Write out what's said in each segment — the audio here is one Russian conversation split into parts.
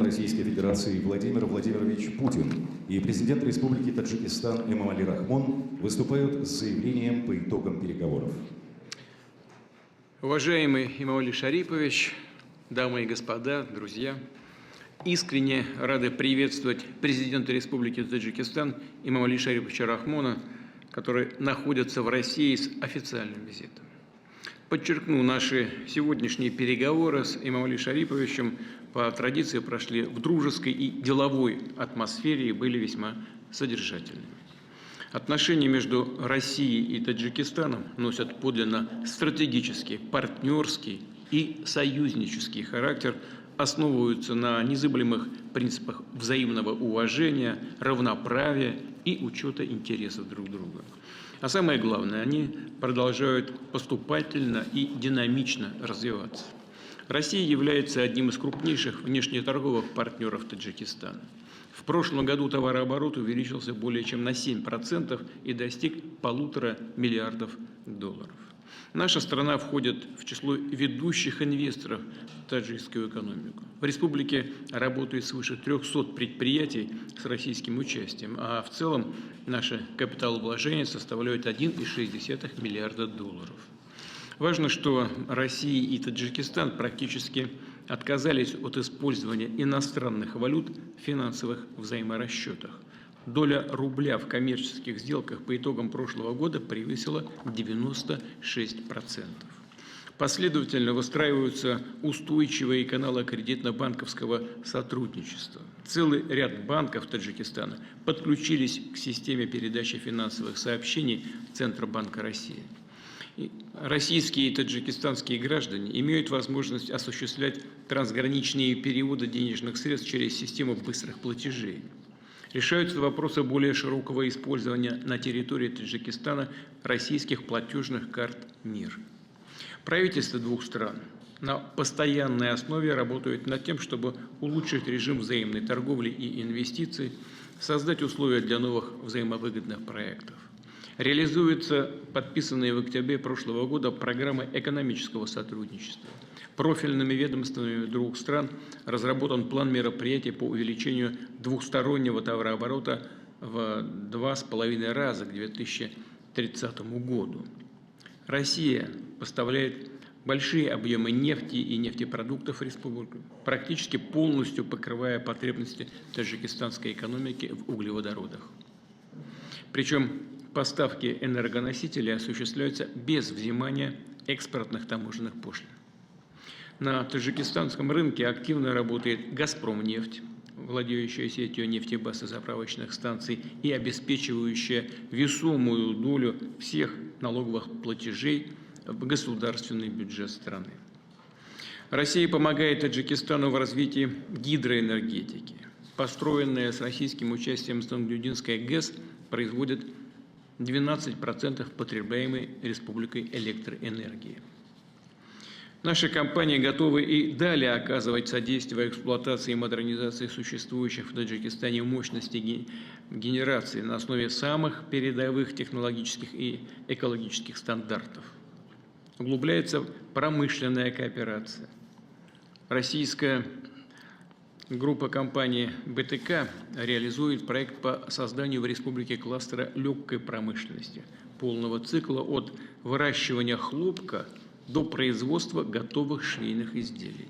Российской Федерации Владимир Владимирович Путин и президент Республики Таджикистан Эмомали Рахмон выступают с заявлением по итогам переговоров. Уважаемый Эмомали Шарипович, дамы и господа, друзья, искренне рады приветствовать президента Республики Таджикистан Эмомали Шариповича Рахмона, который находится в России с официальным визитом. Подчеркну, наши сегодняшние переговоры с Эмомали Шариповичем по традиции прошли в дружеской и деловой атмосфере и были весьма содержательными. Отношения между Россией и Таджикистаном носят подлинно стратегический, партнерский и союзнический характер, основываются на незыблемых принципах взаимного уважения, равноправия и учета интересов друг друга. А самое главное, они продолжают поступательно и динамично развиваться. Россия является одним из крупнейших внешнеторговых партнеров Таджикистана. В прошлом году товарооборот увеличился более чем на 7% и достиг $1,5 миллиарда. Наша страна входит в число ведущих инвесторов в таджикскую экономику. В республике работает свыше 300 предприятий с российским участием, а в целом наше капиталовложение составляет $1,6 миллиарда. Важно, что Россия и Таджикистан практически отказались от использования иностранных валют в финансовых взаиморасчетах. Доля рубля в коммерческих сделках по итогам прошлого года превысила 96%. Последовательно выстраиваются устойчивые каналы кредитно-банковского сотрудничества. Целый ряд банков Таджикистана подключились к системе передачи финансовых сообщений Центробанка России. Российские и таджикистанские граждане имеют возможность осуществлять трансграничные переводы денежных средств через систему быстрых платежей. Решаются вопросы более широкого использования на территории Таджикистана российских платежных карт МИР. Правительства двух стран на постоянной основе работают над тем, чтобы улучшить режим взаимной торговли и инвестиций, создать условия для новых взаимовыгодных проектов. Реализуются подписанные в октябре прошлого года программы экономического сотрудничества. Профильными ведомствами двух стран разработан план мероприятий по увеличению двухстороннего товарооборота в 2,5 раза к 2030 году. Россия поставляет большие объемы нефти и нефтепродуктов в республику, практически полностью покрывая потребности таджикистанской экономики в углеводородах. Причем поставки энергоносителей осуществляются без взимания экспортных таможенных пошлин. На таджикистанском рынке активно работает «Газпромнефть», владеющая сетью нефтебаз и заправочных станций и обеспечивающая весомую долю всех налоговых платежей в государственный бюджет страны. Россия помогает Таджикистану в развитии гидроэнергетики. Построенная с российским участием Стангюдинская ГЭС производит 12% потребляемой республикой электроэнергии. Наши компании готовы и далее оказывать содействие эксплуатации и модернизации существующих в Таджикистане мощностей генерации на основе самых передовых технологических и экологических стандартов. Углубляется промышленная кооперация. Российская группа компаний БТК реализует проект по созданию в республике кластера легкой промышленности, полного цикла от выращивания хлопка до производства готовых швейных изделий.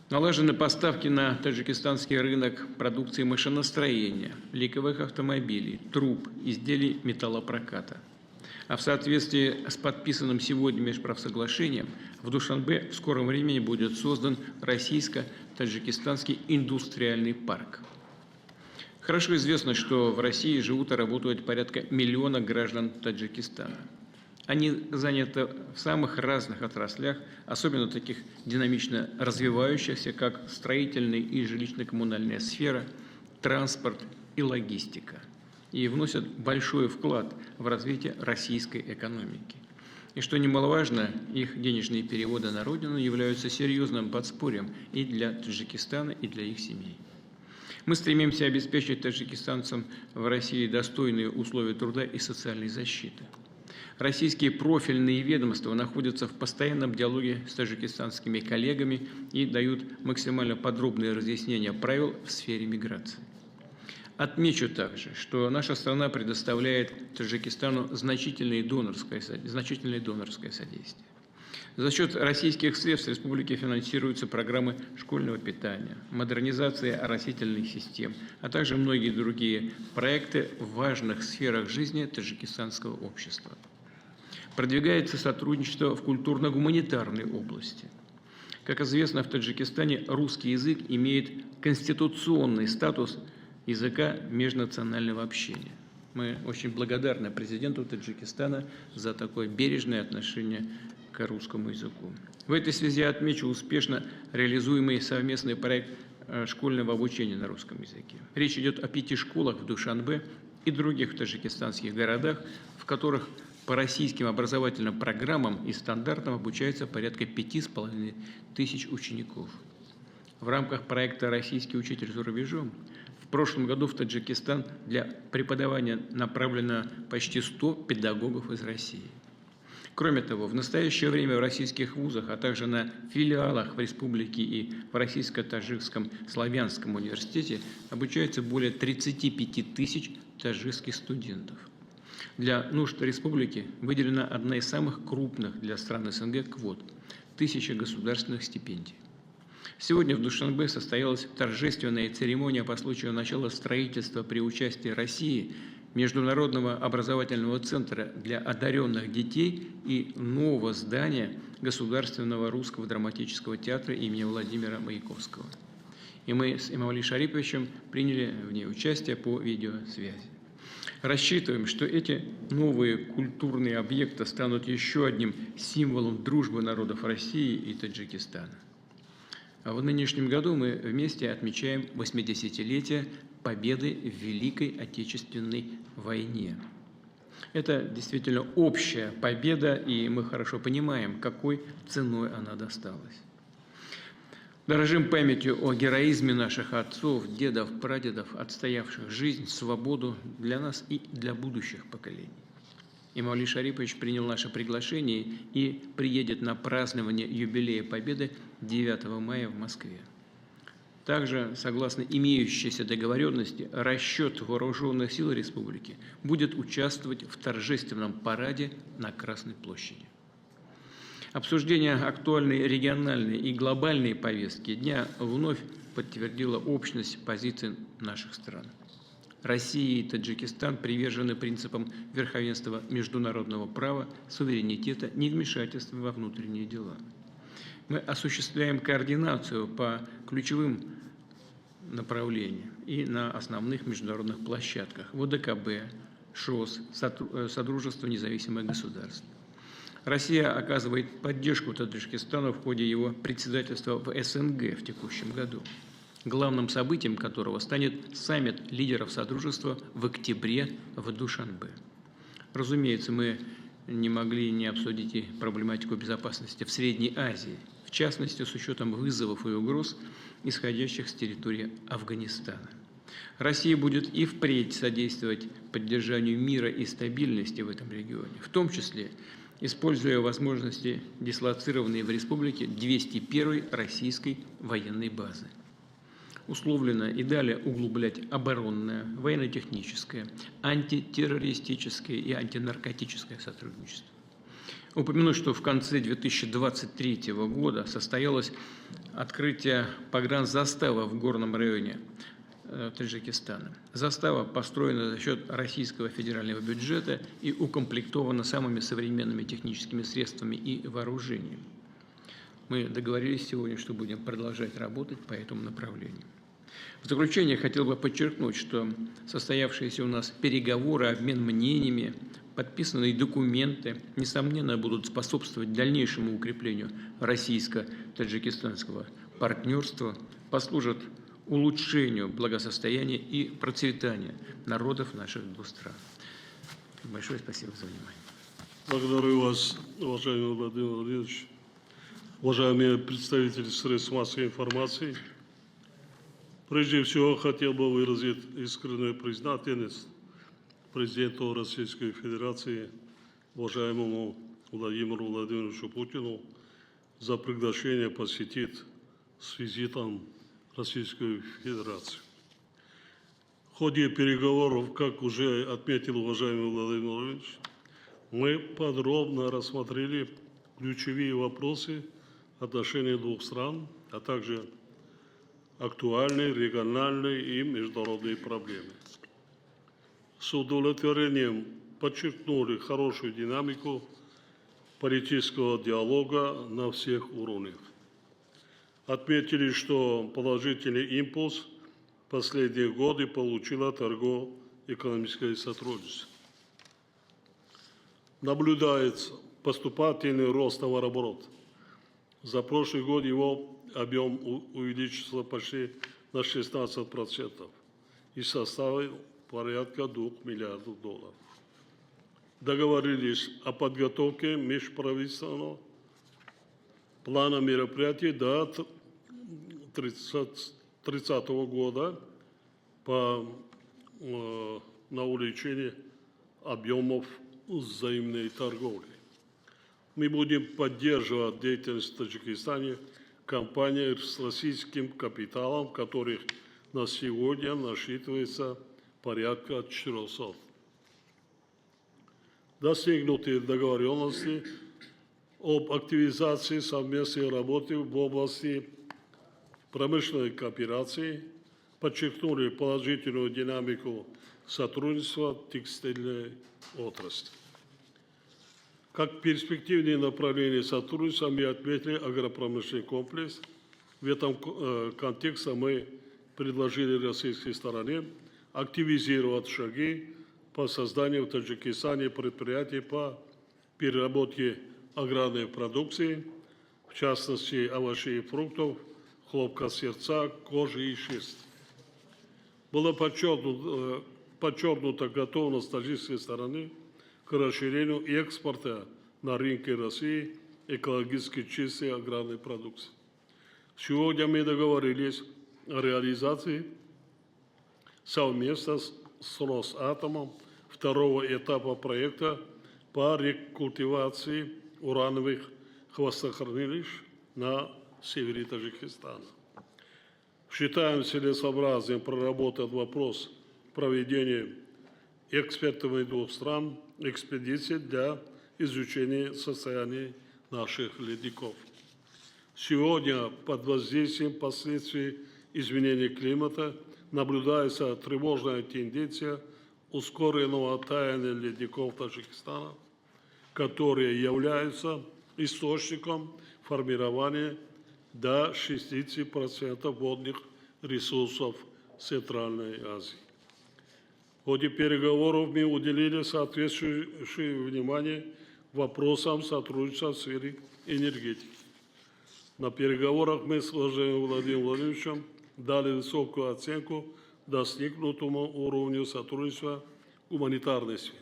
Налажены поставки на таджикистанский рынок продукции машиностроения, легковых автомобилей, труб, изделий металлопроката. А в соответствии с подписанным сегодня межправсоглашением в Душанбе в скором времени будет создан российско-таджикистанский индустриальный парк. Хорошо известно, что в России живут и работают порядка 1 миллиона граждан Таджикистана. Они заняты в самых разных отраслях, особенно таких динамично развивающихся, как строительная и жилищно-коммунальная сфера, транспорт и логистика, и вносят большой вклад в развитие российской экономики. И что немаловажно, их денежные переводы на родину являются серьезным подспорьем и для Таджикистана, и для их семей. Мы стремимся обеспечить таджикистанцам в России достойные условия труда и социальной защиты. Российские профильные ведомства находятся в постоянном диалоге с таджикистанскими коллегами и дают максимально подробные разъяснения правил в сфере миграции. Отмечу также, что наша страна предоставляет Таджикистану значительное донорское содействие. За счет российских средств республики финансируются программы школьного питания, модернизация оросительных систем, а также многие другие проекты в важных сферах жизни таджикистанского общества. Продвигается сотрудничество в культурно-гуманитарной области. Как известно, в Таджикистане русский язык имеет конституционный статус языка межнационального общения. Мы очень благодарны президенту Таджикистана за такое бережное отношение к русскому языку. В этой связи отмечу успешно реализуемый совместный проект школьного обучения на русском языке. Речь идет о 5 школах в Душанбе и других таджикистанских городах, в которых по российским образовательным программам и стандартам обучается порядка 5500 учеников. В рамках проекта «Российский учитель за рубежом» в прошлом году в Таджикистан для преподавания направлено почти 100 педагогов из России. Кроме того, в настоящее время в российских вузах, а также на филиалах в республике и в Российско-Таджикском славянском университете обучается более 35 тысяч таджикских студентов. Для нужд республики выделена одна из самых крупных для стран СНГ квот – 1000 государственных стипендий. Сегодня в Душанбе состоялась торжественная церемония по случаю начала строительства при участии России Международного образовательного центра для одаренных детей и нового здания Государственного русского драматического театра имени Владимира Маяковского. И мы с Эмомали Шариповичем приняли в ней участие по видеосвязи. Рассчитываем, что эти новые культурные объекты станут еще одним символом дружбы народов России и Таджикистана. А в нынешнем году мы вместе отмечаем 80-летие победы в Великой Отечественной войне. Это действительно общая победа, и мы хорошо понимаем, какой ценой она досталась. Дорожим памятью о героизме наших отцов, дедов, прадедов, отстоявших жизнь, свободу для нас и для будущих поколений. Эмомали Шарипович принял наше приглашение и приедет на празднование юбилея Победы 9 мая в Москве. Также, согласно имеющейся договоренности, расчет вооруженных сил республики будет участвовать в торжественном параде на Красной площади. Обсуждение актуальной региональной и глобальной повестки дня вновь подтвердило общность позиций наших стран. Россия и Таджикистан привержены принципам верховенства международного права, суверенитета, невмешательства во внутренние дела. Мы осуществляем координацию по ключевым направлениям и на основных международных площадках – ВДКБ, ШОС, Содружество независимых государств. Россия оказывает поддержку Таджикистану в ходе его председательства в СНГ в текущем году, главным событием которого станет саммит лидеров Содружества в октябре в Душанбе. Разумеется, мы не могли не обсудить и проблематику безопасности в Средней Азии, в частности, с учетом вызовов и угроз, исходящих с территории Афганистана. Россия будет и впредь содействовать поддержанию мира и стабильности в этом регионе, в том числе используя возможности, дислоцированные в республике 201-й российской военной базы. Условлено и далее углублять оборонное, военно-техническое, антитеррористическое и антинаркотическое сотрудничество. Упомяну, что в конце 2023 года состоялось открытие погранзаставы в горном районе Таджикистана. Застава построена за счет российского федерального бюджета и укомплектована самыми современными техническими средствами и вооружением. Мы договорились сегодня, что будем продолжать работать по этому направлению. В заключение хотел бы подчеркнуть, что состоявшиеся у нас переговоры, обмен мнениями, подписанные документы, несомненно, будут способствовать дальнейшему укреплению российско-таджикистанского партнерства, послужат улучшению благосостояния и процветания народов наших двух стран. Большое спасибо за внимание. Благодарю вас, уважаемый Владимир Владимирович, уважаемые представители средств массовой информации. Прежде всего, хотел бы выразить искреннюю признательность президенту Российской Федерации уважаемому Владимиру Владимировичу Путину за приглашение посетить с визитом Российскую Федерацию. В ходе переговоров, как уже отметил уважаемый Владимир Владимирович, мы подробно рассмотрели ключевые вопросы отношений двух стран, а также актуальные региональные и международные проблемы. С удовлетворением подчеркнули хорошую динамику политического диалога на всех уровнях. Отметили, что положительный импульс в последние годы получило торгово-экономическое сотрудничество. Наблюдается поступательный рост товарооборота. За прошлый год его объем увеличился почти на 16% и составил порядка $2 миллиардов. Договорились о подготовке межправительственного плана мероприятий до 2030 года на увеличение объемов взаимной торговли. Мы будем поддерживать деятельность в Таджикистане компаний с российским капиталом, которых на сегодня насчитывается порядка 400. Достигнуты договоренности об активизации совместной работы в области промышленной кооперации, подчеркнули положительную динамику сотрудничества в текстильной отрасли. Как перспективные направления сотрудничества мы отметили агропромышленный комплекс. В этом контексте мы предложили российской стороне активизировать шаги по созданию в Таджикистане предприятий по переработке аграрной продукции, в частности овощей и фруктов, хлопка сердца, кожи и шерсти. Была подчеркнута готовность таджикской стороны к расширению экспорта на рынке России экологически чистой аграрной продукции. Сегодня мы договорились о реализации совместно с Росатомом второго этапа проекта по рекультивации урановых хвостохранилищ на севере Таджикистана. Считаем целесообразным проработать вопрос проведения экспертами двух стран экспедиций для изучения состояния наших ледников. Сегодня под воздействием последствий изменения климата наблюдается тревожная тенденция ускоренного таяния ледников Таджикистана, которые являются источником формирования до 60% водных ресурсов Центральной Азии. В ходе переговоров мы уделили соответствующее внимание вопросам сотрудничества в сфере энергетики. На переговорах мы с уважаемым Владимиром Владимировичем дали высокую оценку достигнутому уровню сотрудничества в гуманитарной сфере.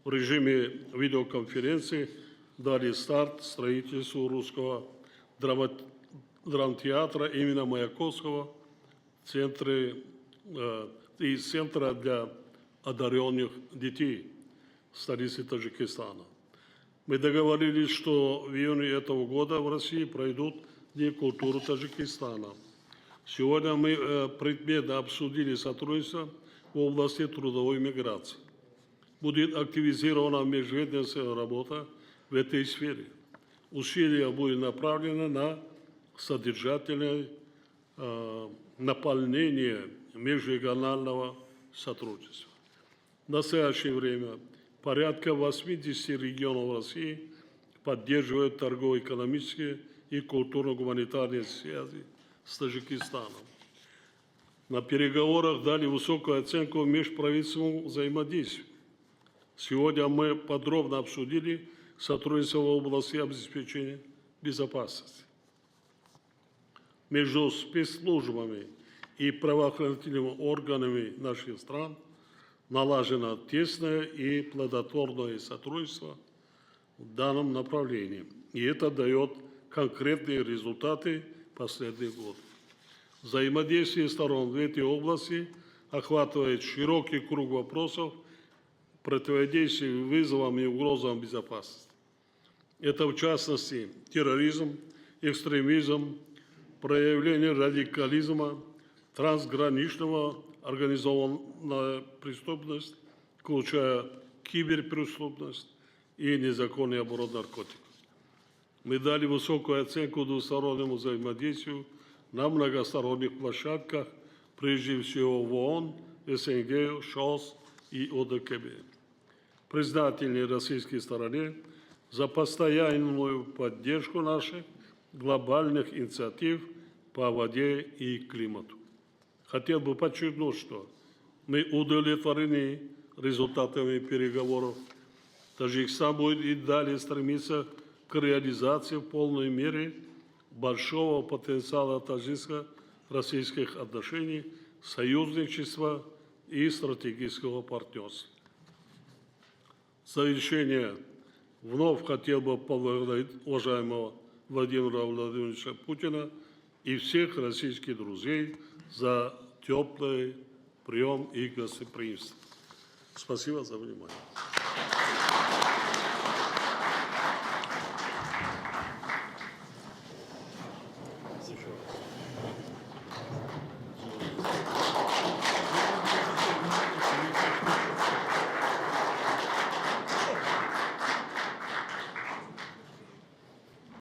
В режиме видеоконференции дали старт строительству русского драмтеатра имени Маяковского и центра для одаренных детей в столице Таджикистана. Мы договорились, что в июне этого года в России пройдут Дни культуры Таджикистана. Сегодня мы предметно обсудили сотрудничество в области трудовой миграции. Будет активизирована межведомственная работа в этой сфере. Усилия будут направлены на содержательное наполнение межрегионального сотрудничества. В настоящее время порядка 80 регионов России поддерживают торгово-экономические и культурно-гуманитарные связи с Таджикистаном. На переговорах дали высокую оценку межправительственному взаимодействию. Сегодня мы подробно обсудили сотрудничество в области обеспечения безопасности. Между спецслужбами и правоохранительными органами наших стран налажено тесное и плодотворное сотрудничество в данном направлении. И это дает конкретные результаты последних год. Взаимодействие сторон в этой области охватывает широкий круг вопросов, противодействии вызовам и угрозам безопасности. Это, в частности, терроризм, экстремизм, проявление радикализма, трансграничного организованная преступность, включая киберпреступность и незаконный оборот наркотиков. Мы дали высокую оценку двустороннему взаимодействию на многосторонних площадках, прежде всего в ООН, СНГ, ШОС и ОДКБ. Признательны российской стороне за постоянную поддержку наших глобальных инициатив по воде и климату. Хотел бы подчеркнуть, что мы удовлетворены результатами переговоров. Таджикистан будет и далее стремиться к реализации в полной мере большого потенциала таджикско-российских отношений, союзничества и стратегического партнерства. В завершение вновь хотел бы поблагодарить уважаемого Владимира Владимировича Путина и всех российских друзей за теплый прием и гостеприимство. Спасибо за внимание.